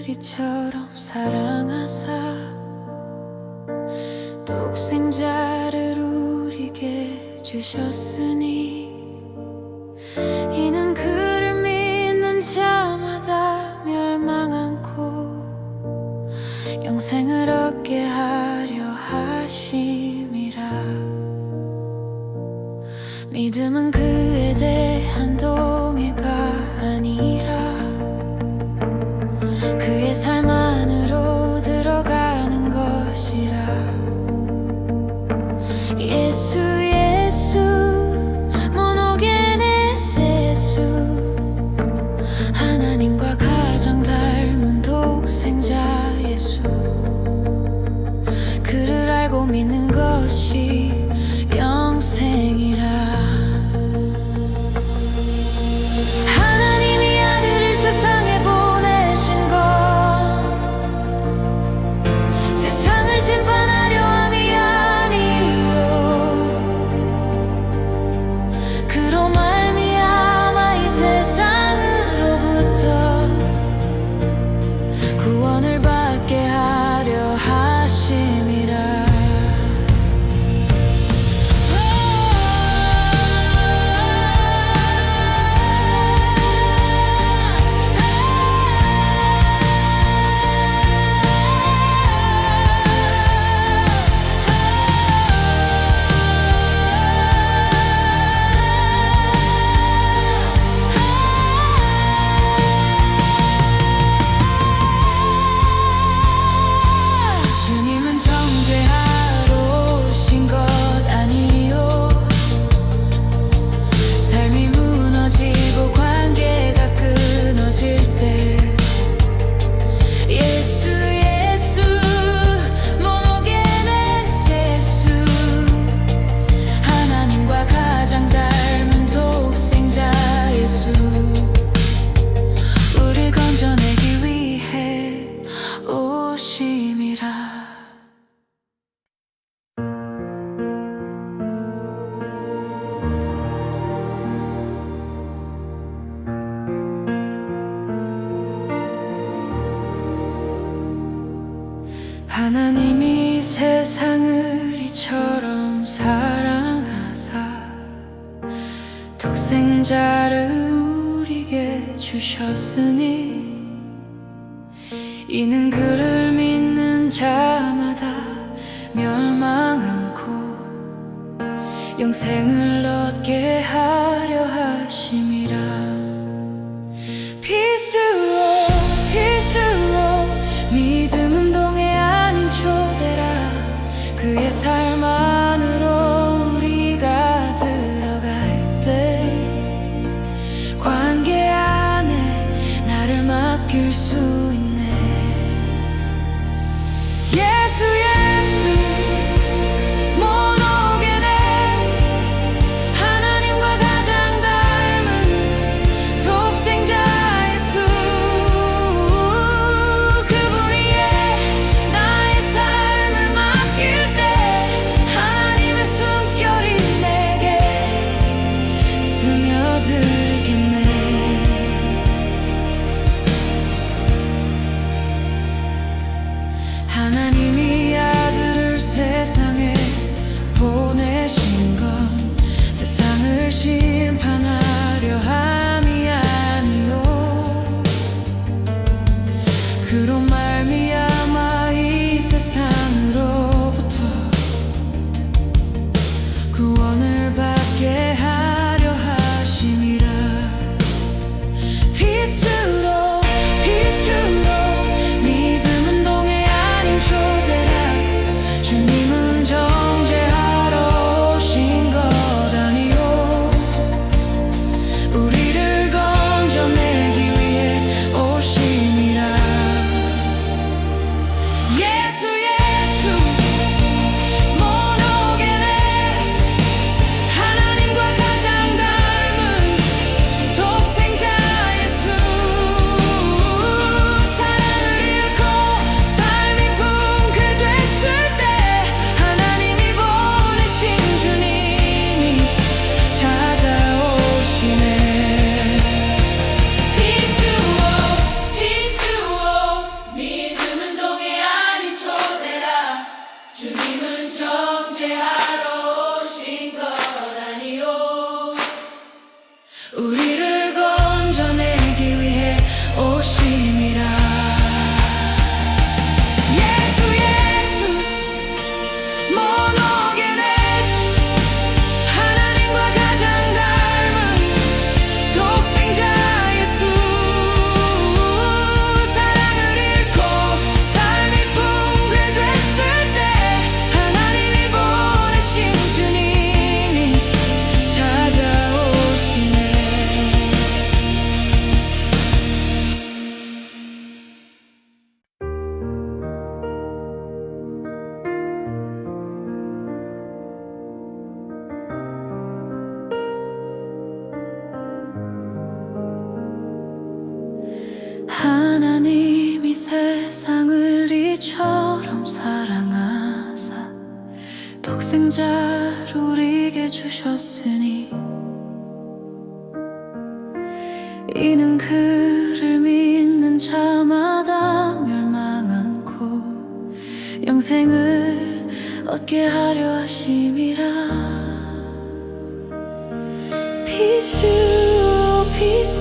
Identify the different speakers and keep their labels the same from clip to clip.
Speaker 1: 이처럼 사랑하사 독생자를 우리에게 주셨으니 이는 그를 믿는 자마다 멸망 않고 영생을 얻게 하려 하심이라. 믿음은 그에 대한 동의가 아니라 그의 삶 안으로 들어가는 것이라. 예수 예수 모노게네스 예수, 하나님과 가장 닮은 독생자 예수. 그를 알고 믿는 것이 영생이라. 하나님이 아들을 세상에 보내신 것 세상을 심판하려 함이 아니요 그로 말미암아 이 세상으로부터 구원을 받게 하려 하심이라. 하나님이 세상을 이처럼 사랑하사 독생자를 우리에게 주셨으니 이는 그를 믿는 자마다 멸망 않고 영생을 얻게 하려 하심이라. Peace to all, peace to all. 믿음은 동해 아닌 초대라. 그의 삶 안으로 우리가 들어갈 때 관계 안에 나를 맡길 수 있네. 예수 예수 모노게네스, 하나님과 가장 닮은 독생자 예수. 그분이에 나의 삶을 맡길 때 하나님의 숨결이 내게 스며들겠네. 하나님이 아들을 세상에 보내신 건 세상을 심판하려 함이 아니요 그로 말미암아 이 세상으로부터 구원을 받게 하려 하심이라. Peace to all, peace to all. 믿음은 동해 아닌 초대라. 주님은 정죄하러 오신 것 아니요 우리를 건져내기 위해 오심이라. 하나님이 세상을 이처럼 사랑하사 독생자를 우리에게 주셨으니 이는 그를 믿는 자마다 멸망 않고 영생을 얻게 하려 하심이라. Peace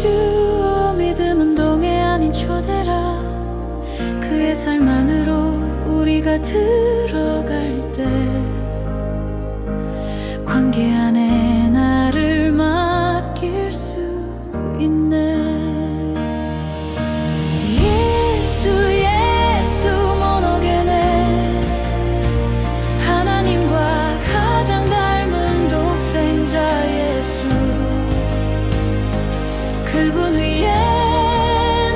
Speaker 1: to 믿음은 동해 아닌 초대라. 그의 삶 안으로 우리가 들어갈 때 관계 안에 나를 맡길 수 있네. 예수 모노게네스 하나님과 가장 닮은 독생자 예수 그분 위에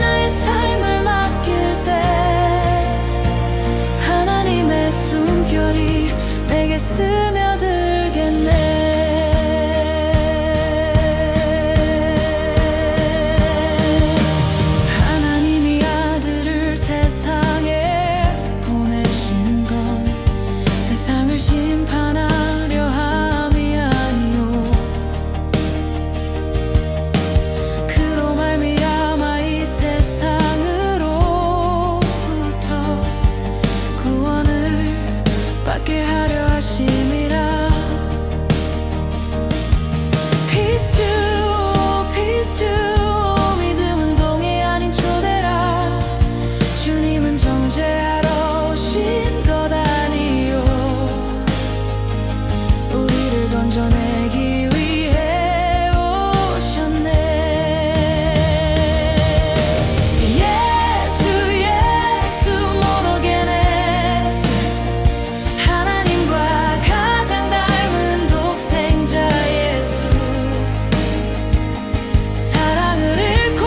Speaker 1: 나의 삶을 맡길 때 하나님의 숨결이 내게 스며들겠네. 심판하려 함이 아니요 그로 말미암아 이 세상으로부터 구원을 받게 하려 하심이라. Peace to 믿음은 동해 아닌 초대라. 주님은 정죄하러 오신 것 아니요 우리를 건져내기 위해 오셨네. 예수 모노게네스 하나님과 가장 닮은 독생자 예수 사랑을 잃고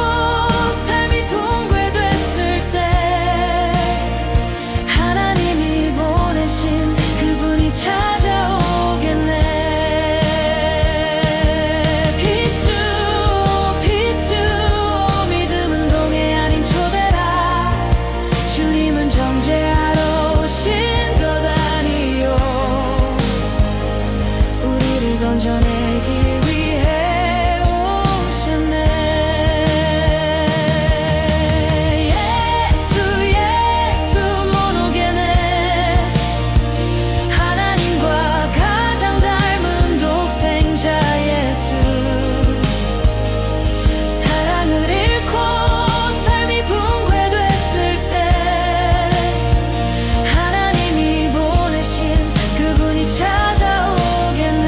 Speaker 1: 삶이 붕괴됐을 때 하나님이 보내신 그분이 찾아오겠네. Peace 믿음은 동해 아닌 초대라. 주님은 정죄하러 오신 것 아니요 우리를 건져내기 위해 오셨네. 예수 모노게네스 하나님과 가장 닮은 독생자 예수 사랑을 잃고 삶이 붕괴됐을 때 하나님이 보내신 그분이 찾아오겠네.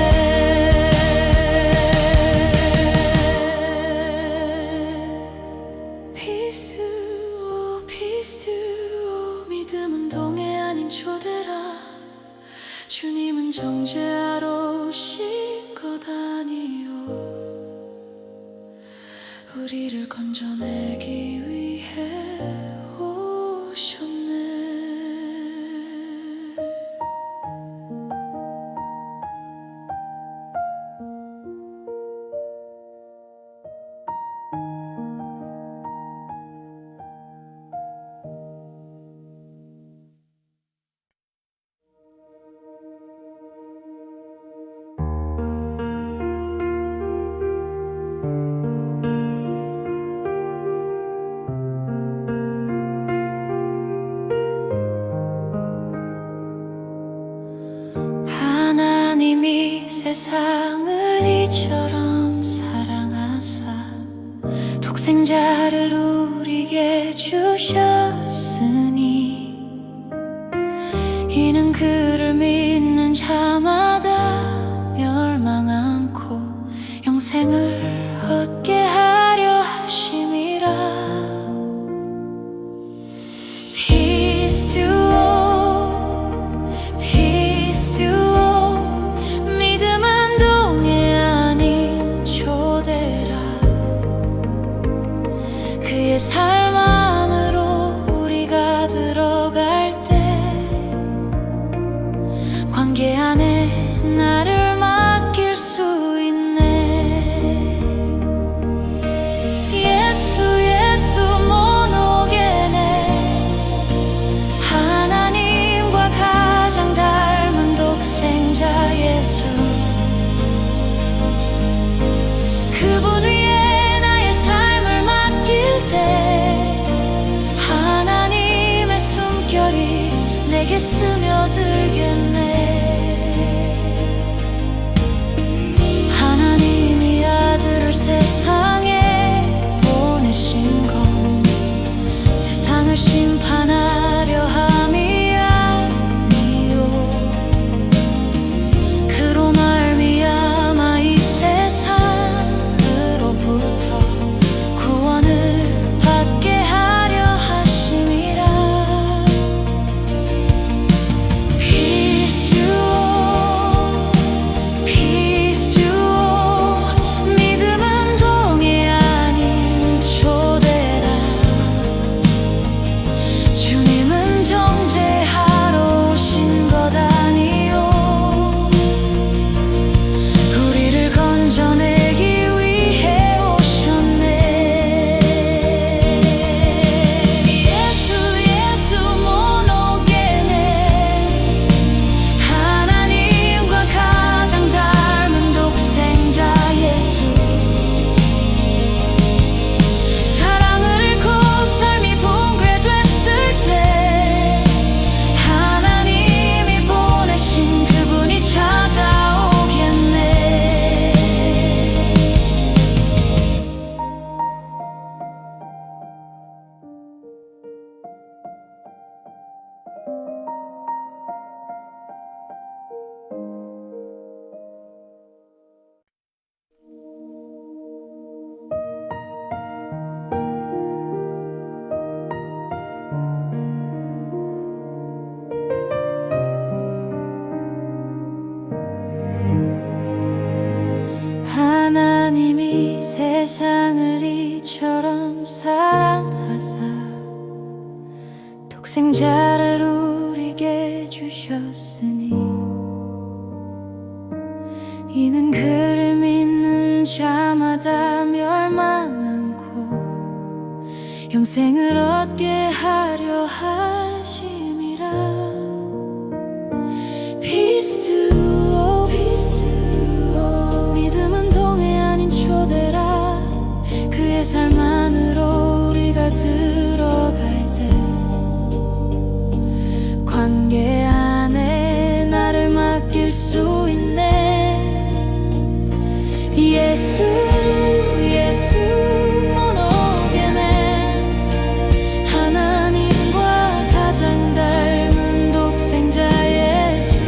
Speaker 1: Peace to 믿음은 동해 아닌 초대라. 주님은 정죄하러 오신 것 아니요 우리를 건져내기 위해 오셨네. 하나님이 세상을 이처럼 사랑하사 독생자를 우리에게 주셨으니 이는 그를 믿는 자마다 멸망 않고 영생을 얻게 하려 하심이라. Peace to 믿음은 동해 아닌 초대라. 그의 삶 안으로 우리가 들어갈 때 관계 안에 나를 맡길 수 있네. 스며들겠네. 하나님이 아들을 세상에 보내신 건 세상을 심판하려 함이 아니요, 그로 말미암아 이 세상으로부터 구원을 받게 하려 하심이라. Peace to all, peace to all. 믿음은 동의 아닌 초대라. 주님은 정죄하러 오신 것 아니요, 우리를 건져내기 위해 오셨네. 예수 예수 모노게네스. 하나님과 가장 닮은 독생자 예수. 사랑을 잃고 삶이 붕괴됐을 때 하나님이 보내신 그분이 찾아오겠네. 하나님이 세상을 이처럼 사랑하사 독생자를 우리에게 주셨으니 이는 그를 믿는 자마다 멸망 않고 영생을 얻게 하려 하심이라. Peace to all, peace to all. 믿음은 동의 아닌 초대라. 그의 삶 안으로 우리가 들어갈 때 관계 안에 나를 맡길 수 있네. 예수 예수 모노게네스. 하나님과 가장 닮은 독생자 예수.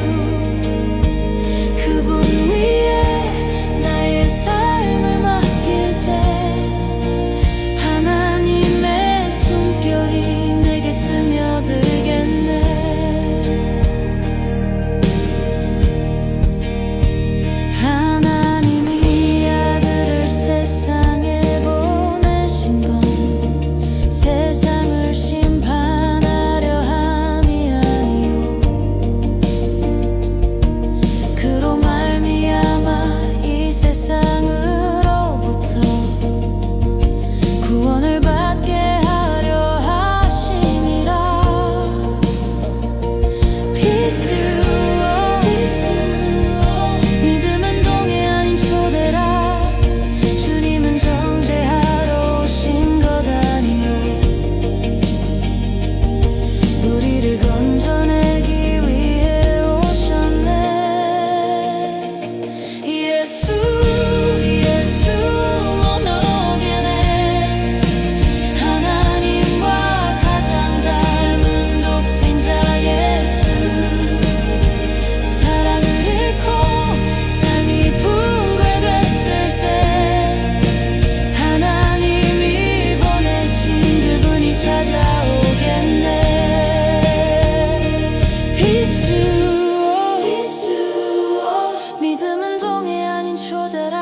Speaker 1: 그분 위에 나의 삶을 맡길 때 하나님의 숨결이 내게 스며들겠네. 하나님이 아들을 세상에 보내신 건 세상을 심판하려 함이 아니요, 그로 말미암아 이 세상으로부터 구원을 받게 하려 하심이라. Peace to all, peace to all. 믿음은 동의 아닌 초대라. 주님은 정죄하러 오신 것 아니요, 우리를 건져내기 위해 오셨네. 예수 예수 모노게네스. 하나님과 가장 닮은 독생자 예수. 사랑을 잃고 삶이 붕괴됐을 때 하나님이 보내신 그분이 찾아오겠네. Peace to all, peace to all. 믿음은 동의 아닌 초대라.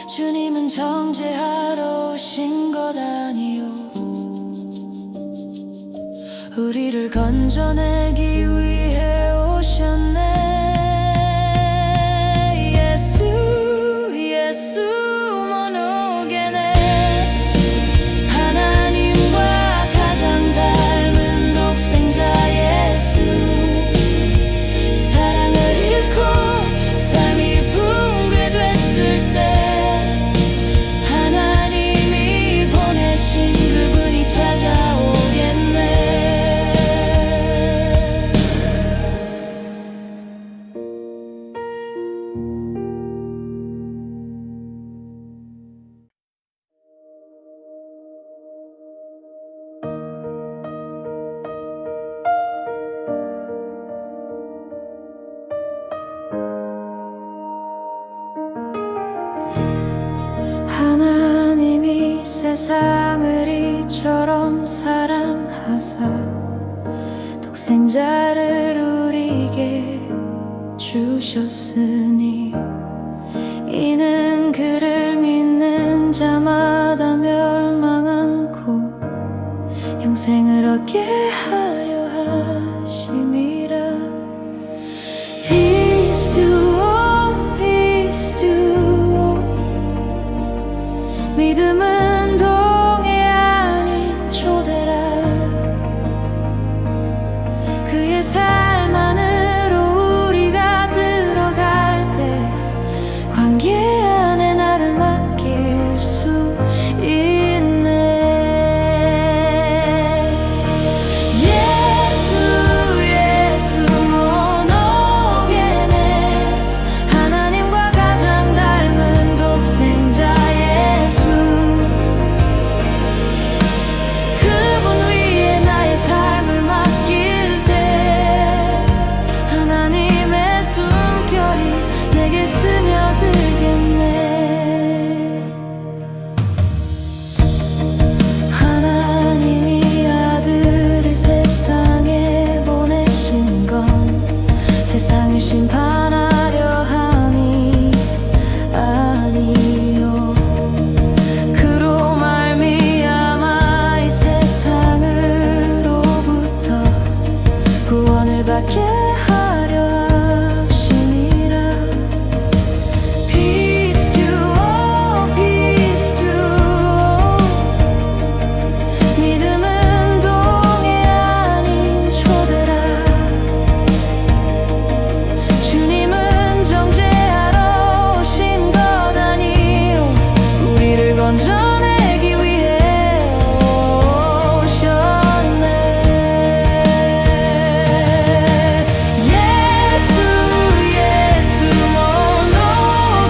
Speaker 1: 주님은 정죄하러 오신 것 아니요, 우리를 건져내기 위해 오셨네. 예수 예수 모노게네스. 하나님과 가장 닮은 독생자 예수. 사랑을 잃고 삶이 붕괴됐을 때 하나님이 보내신 그분이 찾아오겠네. 세상을 이처럼 사랑하사 독생자를 우리에게 주셨으니 이는 그를 믿는 자마다 멸망 않고 영생을 얻게 하려 하심이라. Peace to all, peace to all. 믿음은 동해 아닌 초대라. 그의 삶 안으로 우리가 들어갈 때 관계 안에 나를 맡길 수 있네. 예수 예수 모노게네스. 하나님과 가장 닮은 독생자 예수. 그분 위에 나의 삶을 맡길 때 하나님의 숨결이 내게 스며들겠네. 하나님이 아들을 세상에 보내신 건 세상을 심판하려 함이 아니요 그로 말미암아 이 세상으로부터 구원을 받게 하려 하심이라. Peace to all, peace to all. 믿음은 동해 아닌 초대라. 주님은 정죄하러 오신 것 아니요 우리를 건져내기 위해 오셨네. 예수 예수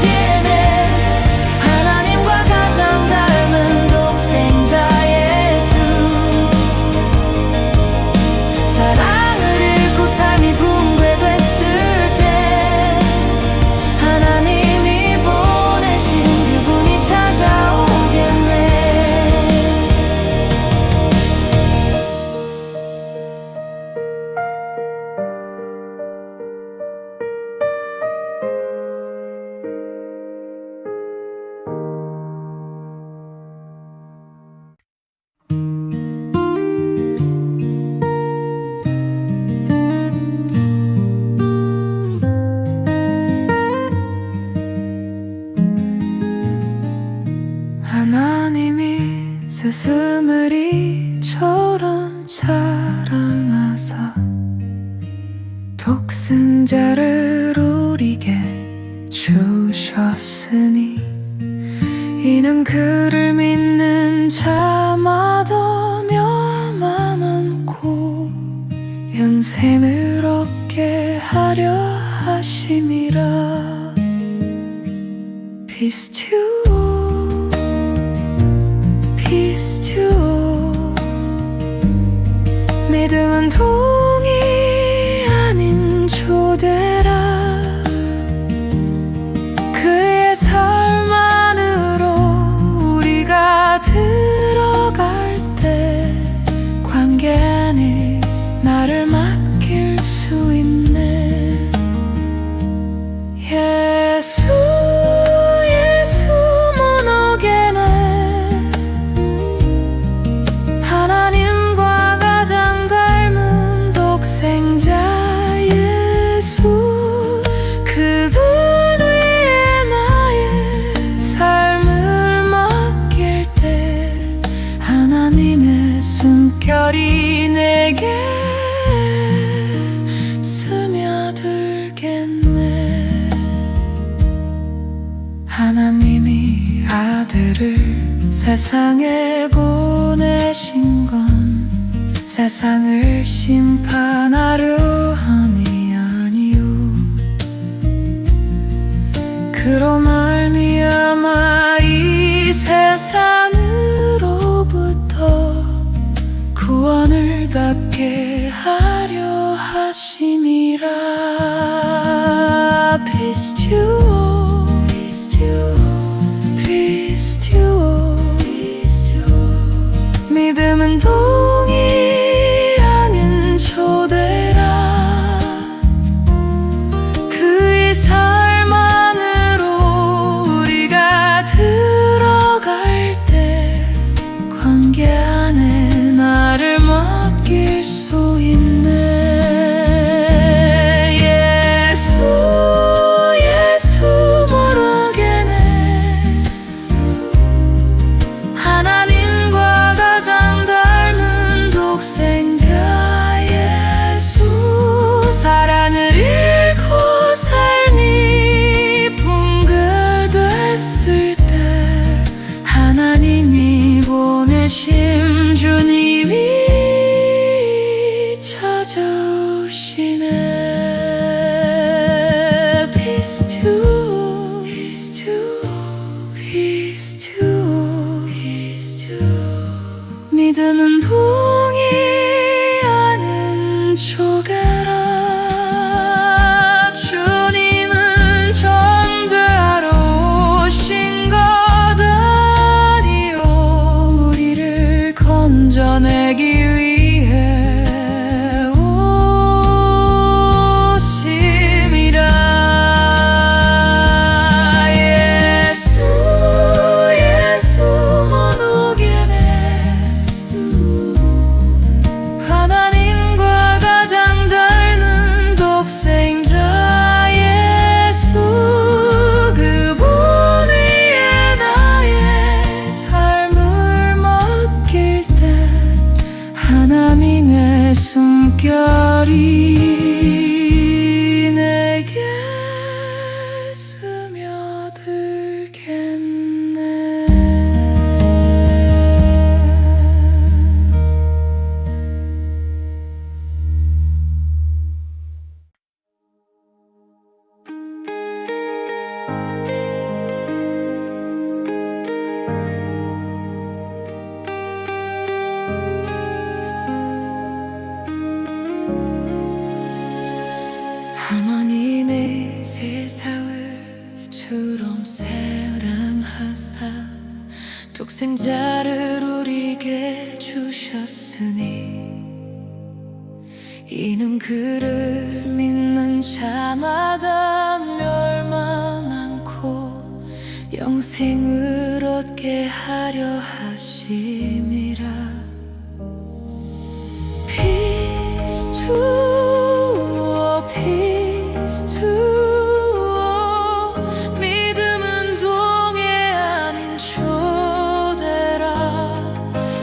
Speaker 1: 모노게네스. 하나님과 가장 닮은 독생자 예수. 사랑을 잃고 삶이 붕괴됐을 때 하나님이 보내신 그분이 찾아오겠네. 하나님이 스승을 이처럼 사랑하사 독생자를 우리에게 주셨으니 이는 그를 믿는 자마다 멸망 않고 영생을 얻게 하려 하심이라. Peace to all, peace to all. 믿음은 동의 아닌 초대라. 그의 삶 안으로 우리가 들어갈 때 관계 안에 나를 맡길 수 있네. 예수 예수 모노게네스. 하나님과 가장 닮은 독생자 예수. 그분 위에 나의 삶을 맡길 때 하나님의 숨결이 내게 스며들겠네. 하나님이 아들을 세상에 보내신 건 세상을 심판하려 함이 아니요 그로 말미암아 이 세상으로부터 구원을 받게 하려 하심이라. Peace to all, peace to all, peace to all, peace to 믿음은 동의하는 초대라. 그의 삶만으로 우리가 들어갈 때 관계 안에 나를 맡길 수 있네. 예수 모르겠네. 하나님과 가장 닮은 독생자 예수. 사랑을 잃고 삶이 붕괴됐을 때 하나님이 보내신 주님이 찾아오시네. Peace to, peace to, peace to, peace to. 믿음은 동의하는 초대라. 주님은 전대하러 오신 것 아니요, 우리를 건져내기 위해 독생자 예수. 그분 위에 나의 삶을 맡길 때 하나님이 내 숨결이 내게 스며들겠네. 하나님의 세상을 주름 사랑하사 독생자를 우리에게 주셨으니 이는 그를 믿는 자마다 멸망 않고 영생을 얻게 하려 하심이라. Peace to, peace to. 믿음은 동해 아닌 초대라.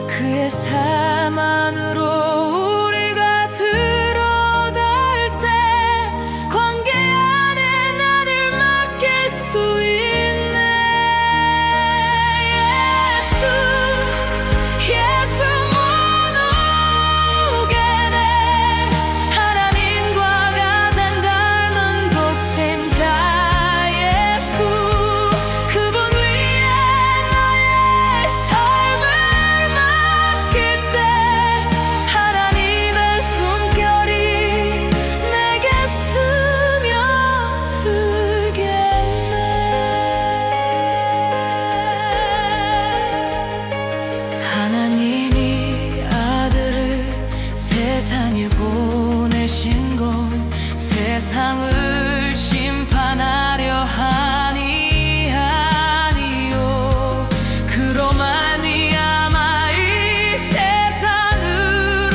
Speaker 1: 그의 삶 안으로 우리가 들어갈 때 관계 안에 나를 맡길 수 있네. 예수 하나님이 아들을 세상에 보내신 건 세상을 심판하려 하니 아니요, 그로 말미암아 이 세상으로부터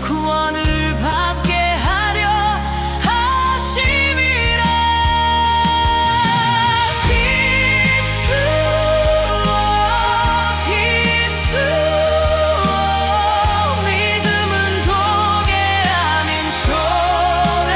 Speaker 1: 구원을 받게 하려 하심이라. 믿음은 동해 아닌 초대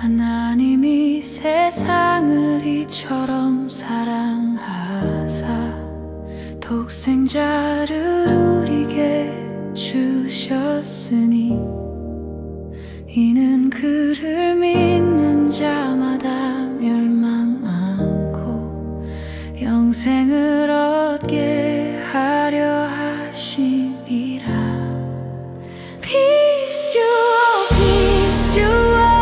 Speaker 1: 하나님이 세상을 이처럼 사랑하사 독생자를 우리에게 주셨으니 이는 그를 믿는 자마다 멸망 않고 영생을 얻게 하려 하심이라. 피스튜어 피스튜어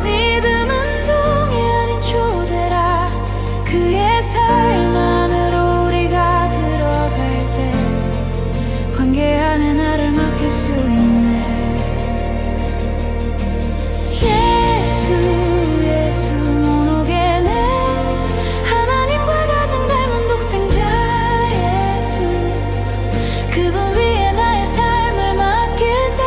Speaker 1: 믿음은 동해 아닌 초대라. 그의 삶 안으로 우리가 들어갈 때 관계 안에 나를 맡길 수 있네. 예수 모노게네스 하나님과 가장 닮은 독생자 예수. 그분 위에 나의 삶을 맡길 때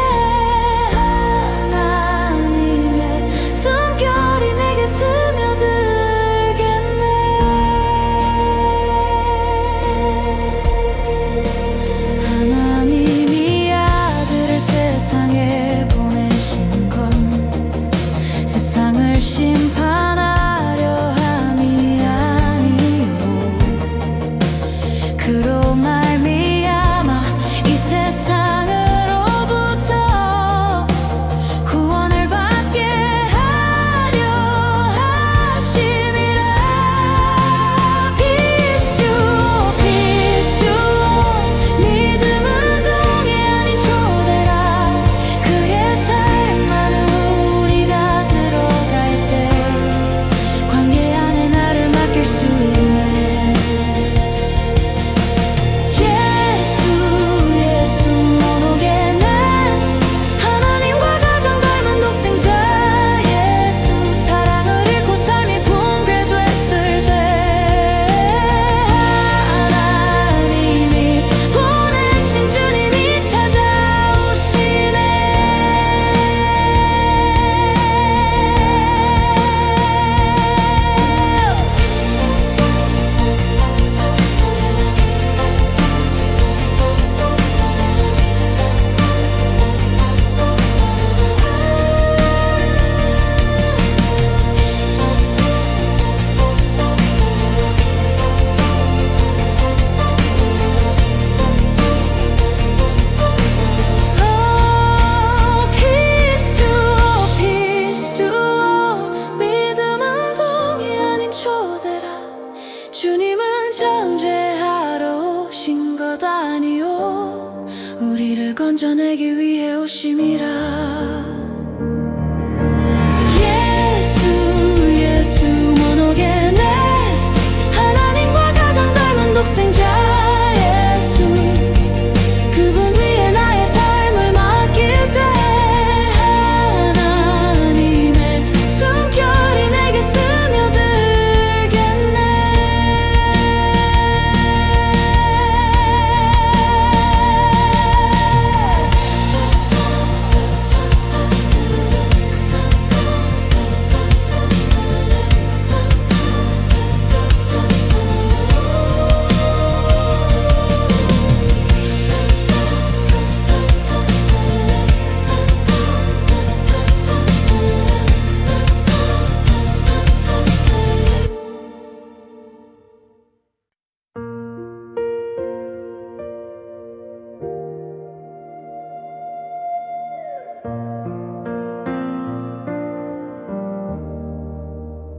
Speaker 1: 하나님의 숨결이 내게 스며들겠네. 하나님이 아들을 세상에 보내신 건 세상을 심판하려 함이 아니요 그로 말미암아 이 세상으로부터 구원을 받게 하려 하심이라. 피스튜어 피스튜어 믿음은 동해 아닌 초대라. 그의 삶 안으로 우리가 들어갈 때 관계 안에 나를 맡길 수 있네. 예수 모노게네스 하나님과 가장 닮은 독생자 예수. 사랑을 잃고 삶이 붕괴됐을 때 하나님이 보내신 주님이 찾아오시네. 피스튜어 피스튜어 믿음은 동해 아닌 초대라. 주님은 정죄하러 오신 것 아니요 우리를 건져내기 위해 오심이라. 예수 모노게네스 하나님과 가장 닮은 독생자 예수. 그분 위에 나의 삶을 맡길 때 하나님의 숨결이 내게 스며들겠네.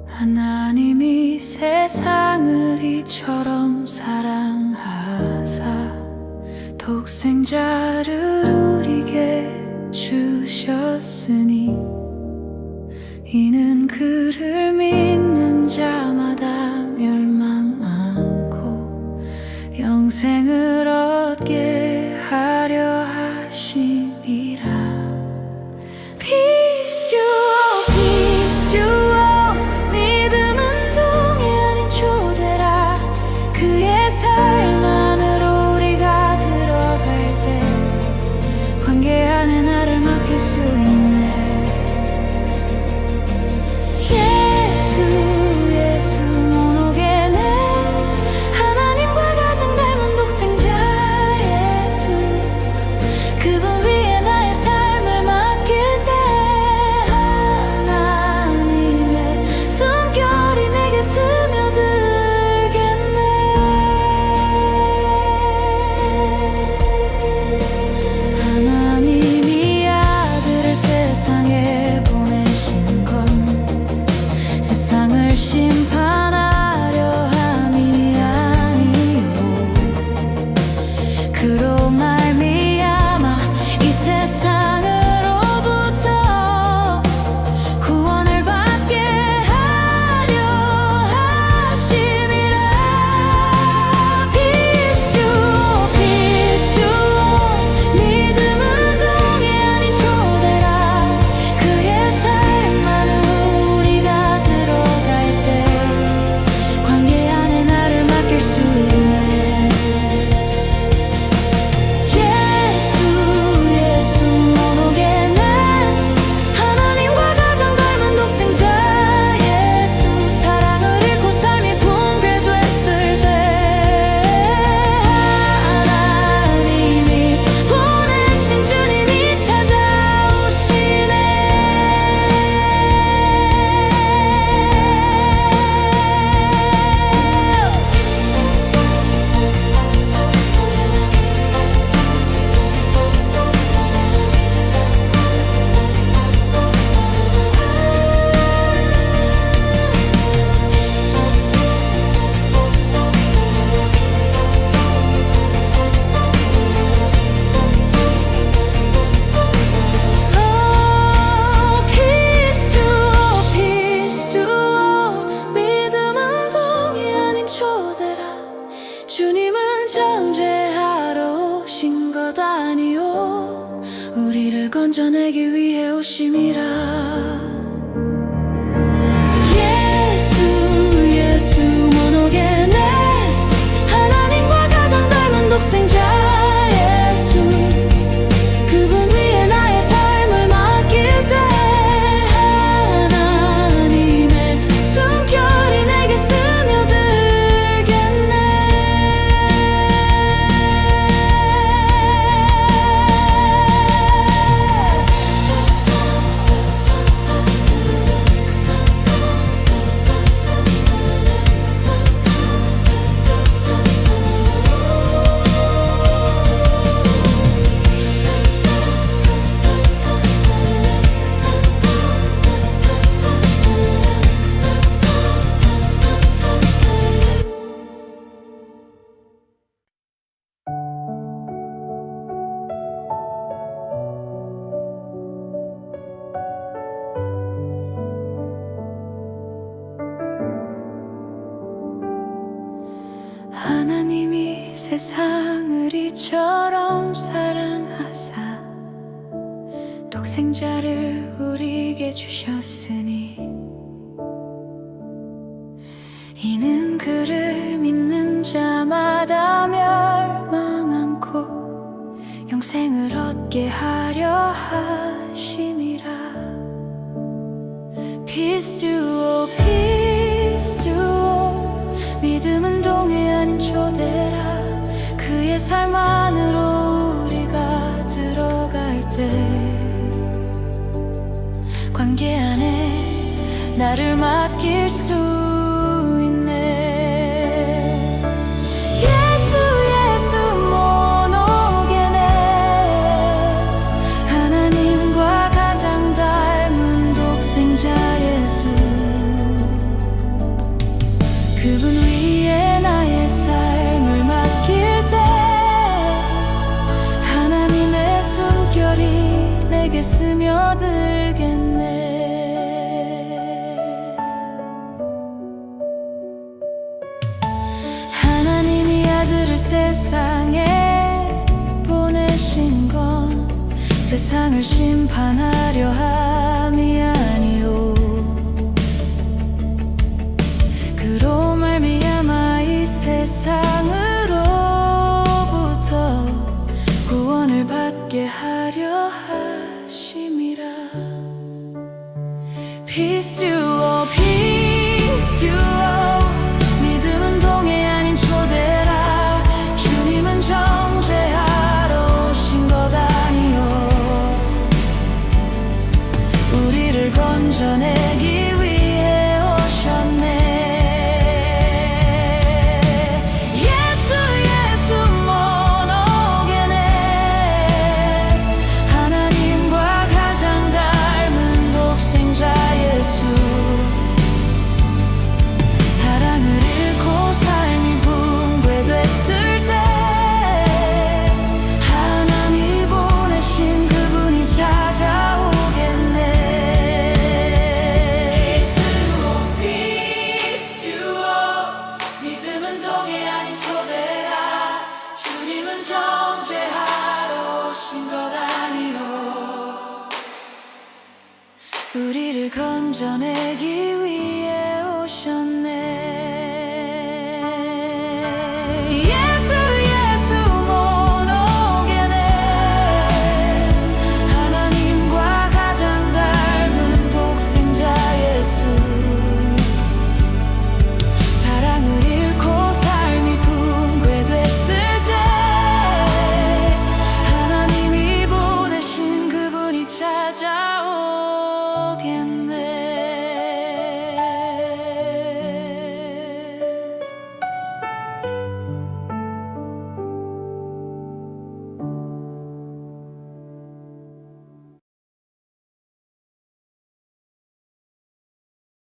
Speaker 1: 하나님이 세상을 이처럼 사랑하사 독생자를 우리에게 주셨으니 이는 그를 믿는 자마다 멸망 않고 영생을 얻게 하려 하심이라. 피스튜어 피스튜어 믿음은 동해 아닌 초대라. 그의 삶 안으로 우리가 들어갈 때 관계 안에 나를 맡길 수 있네. 예수 모노게네스 하나님과 가장 닮은 독생자 하나님이 세상을 이처럼 사랑하사 독생자를 우리에게 주셨으니 이는 그를 믿는 자마다 멸망 않고 영생을 얻게 하려 하심이라. Peace to all, peace to all. 믿음은 동해 아닌 초대라. 그의 삶 안으로 우리가 들어갈 때 관계 안에 나를 맡길 수 있네. 예수 예수 모노게네스. 하나님과 가장 닮은 독생자 예수. 그분 위에 나의 삶을 맡길 때 하나님의 숨결이 내게 스며들겠네. 하나님이 아들을 세상에 보내신 건 세상을 심판하려 함이 아니요 그로 말미암아 이 세상으로부터 구원을 받게 하려 하심이라. Peace to all, peace to all. 믿음은 동해 아닌 초대라. 주님은 정죄하러 오신 것 아니요 우리를 건져내기 위해 오셨네. 예수 예수 모노게네스. 하나님과 가장 닮은 독생자 예수. 사랑을 잃고 삶이 붕괴됐을 때 하나님이 보내신 그분이 찾아오겠네. Peace to all. 믿음은 동해 아닌 초대라. 주님은 정죄하러 오신 것 아니요 우리를 건져내기